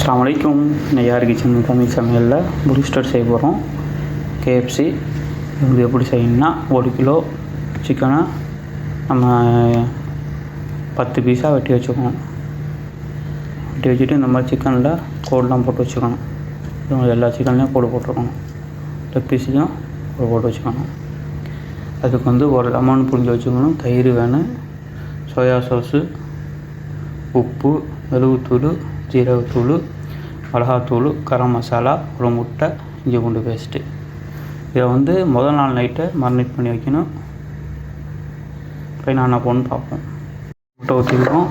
அஸ்ஸலாமு அலைக்கும். நெய்யார் கிச்சன் தமிழ் சமையலில் புரிஸ்டர் செய்ய போகிறோம். கேஎஃப்சி இது எப்படி செய்யணும்னா, 1 கிலோ சிக்கனை நம்ம 10 பீஸாக வெட்டி வச்சுக்கணும். வெட்டி வச்சுட்டு இந்த மாதிரி சிக்கனில் கோடெலாம் போட்டு வச்சுக்கணும். எல்லா சிக்கன்லேயும் கோடு போட்டுருக்கணும். லெக் பீஸ்லையும் கோடு போட்டு வச்சுக்கணும். அதுக்கு வந்து ஒரு லெமன் புழிஞ்சு வச்சுக்கணும். தயிர் வேணும், சோயா சாஸு, உப்பு, மிளகுத்தூள், ஜீரகத்தூள், மிளகாத்தூள், கரம் மசாலா, ஒரு முட்டை, இஞ்சி பூண்டு பேஸ்ட்டு. இதை வந்து முதல் நாள் நைட்டை மரினேட் பண்ணி வைக்கணும். இப்போ நான் போகணுன்னு பார்ப்போம். முட்டை ஊற்றிக்கிறோம்,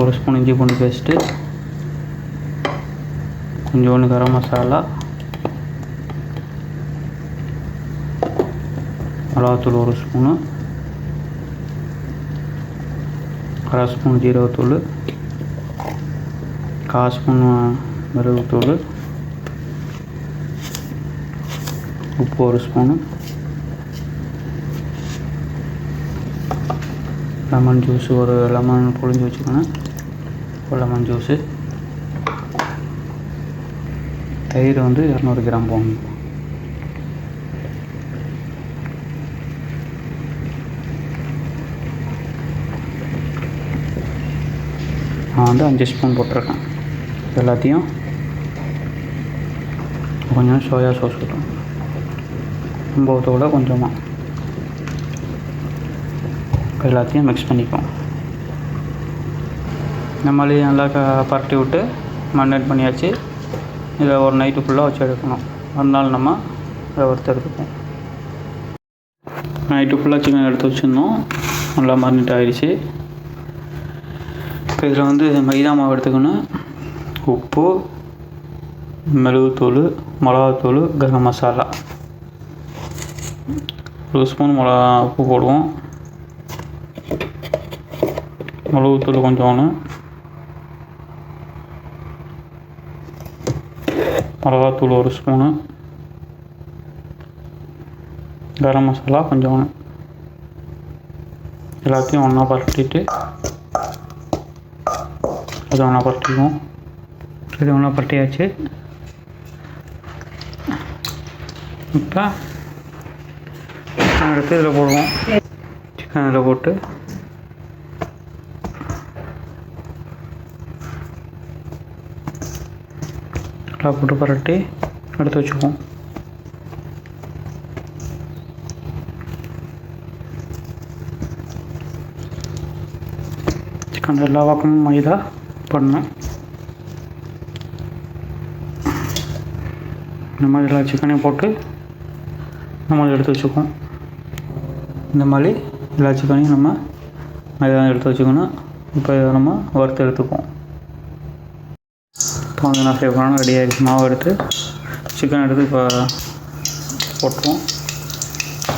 1 ஸ்பூன் இஞ்சி பூண்டு பேஸ்ட்டு, கொஞ்சோண்டு கரம் மசாலா, மிளகாத்தூள் 1 ஸ்பூனு, 1/2 ஸ்பூன் ஜீரகத்தூள், 1/4 ஸ்பூன் மிளகுத்தூள், உப்பு 1 ஸ்பூனு, லெமன் ஜூஸு, ஒரு லெமன் புழிஞ்சு வச்சுக்கணும், ஒரு லெமன் ஜூஸு, தயிர் வந்து 200 கிராம் போடணும். நான் வந்து 5 ஸ்பூன் போட்டிருக்கேன். எல்லாத்தையும் கொஞ்சம் சோயா சாஸ் ஊற்றும், ரொம்பத்தோட கொஞ்சமாக எல்லாத்தையும் மிக்ஸ் பண்ணிப்போம். இந்த மாதிரி நல்லா பரட்டி விட்டு மரினேட் பண்ணியாச்சு. இதை ஒரு நைட்டு ஃபுல்லாக வச்சு எடுக்கணும். மறுநாள் நம்ம இதை வறுத்து எடுத்துப்போம். நைட்டு ஃபுல்லாக சிக்கன் எடுத்து வச்சுருந்தோம், நல்லா மரினேட் ஆகிடுச்சு. இப்போ இதில் வந்து மைதா மாவு எடுத்துக்கணும். உப்பு, மிளகுத்தூள், மிளகாத்தூள், கரம் மசாலா, 1 ஸ்பூன் உப்பு போடுவோம். மிளகுத்தூள் கொஞ்சோன்னு, மிளகாத்தூள் 1 ஸ்பூனு, கரம் மசாலா கொஞ்சோன்னு, எல்லாத்தையும் ஒன்றா பரட்டிட்டு அது ஒன்றா பரட்டிக்குவோம். இது ஒன்றா பரட்டியாச்சு. இப்போ சிக்கன் எடுத்து இதில் போடுவோம். சிக்கன் இதில் போட்டு நல்லா போட்டு பரட்டி எடுத்து வச்சுக்குவோம். சிக்கன் எல்லா பக்கமும் மைதா பண்ணணும். இந்த மாதிரி எல்லா சிக்கனையும் போட்டு நம்ம எடுத்து வச்சுக்குவோம். இந்த மாதிரி எல்லா சிக்கனையும் நம்ம மைதா எடுத்து வச்சுக்கணும். இப்போ இதை நம்ம வறுத்து எடுத்துக்குவோம். இப்போ வந்து என்ன செய்ய போகிறோம்னா, ரெடி ஆகிடுச்சு. மாவு எடுத்து சிக்கன் எடுத்து இப்போ போட்டுருவோம்.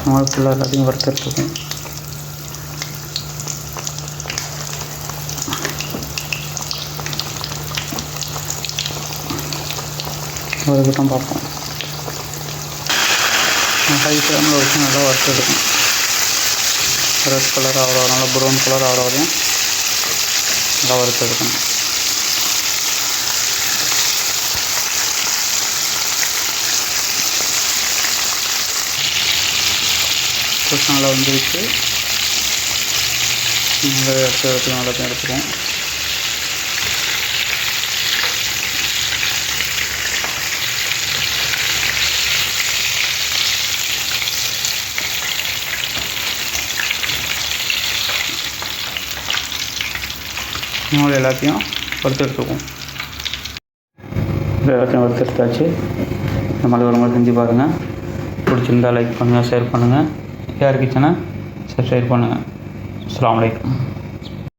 மாவு ஃபுல்லாக எல்லாத்தையும் வறுத்து எடுத்துக்குவோம். அதுக்கிட்டம் பார்ப்போம். ஹை ஃப்ளேமில் வச்சு நல்லா வறுத்து எடுக்கணும். ரெட் கலர் ஆகிற நல்லா ப்ரௌன் கலர் ஆகிற வரையும் நல்லா வறுத்து எடுக்கணும். கொஞ்சம் நல்லா வந்துருச்சு. நல்லா எடுத்து நல்லா எடுத்துருவோம். இன்னும் எல்லாத்தையும் வறுத்து எடுத்துக்குவோம். எல்லாத்தையும் வறுத்து எடுத்தாச்சு. இந்த மாதிரி ஒரு முறை செஞ்சு பாருங்கள். பிடிச்சிருந்தால் லைக் பண்ணுங்கள், ஷேர் பண்ணுங்கள். யார் கிச்சனை சப்ஸ்கிரைப் பண்ணுங்கள். அஸ்ஸலாமு அலைக்கும்.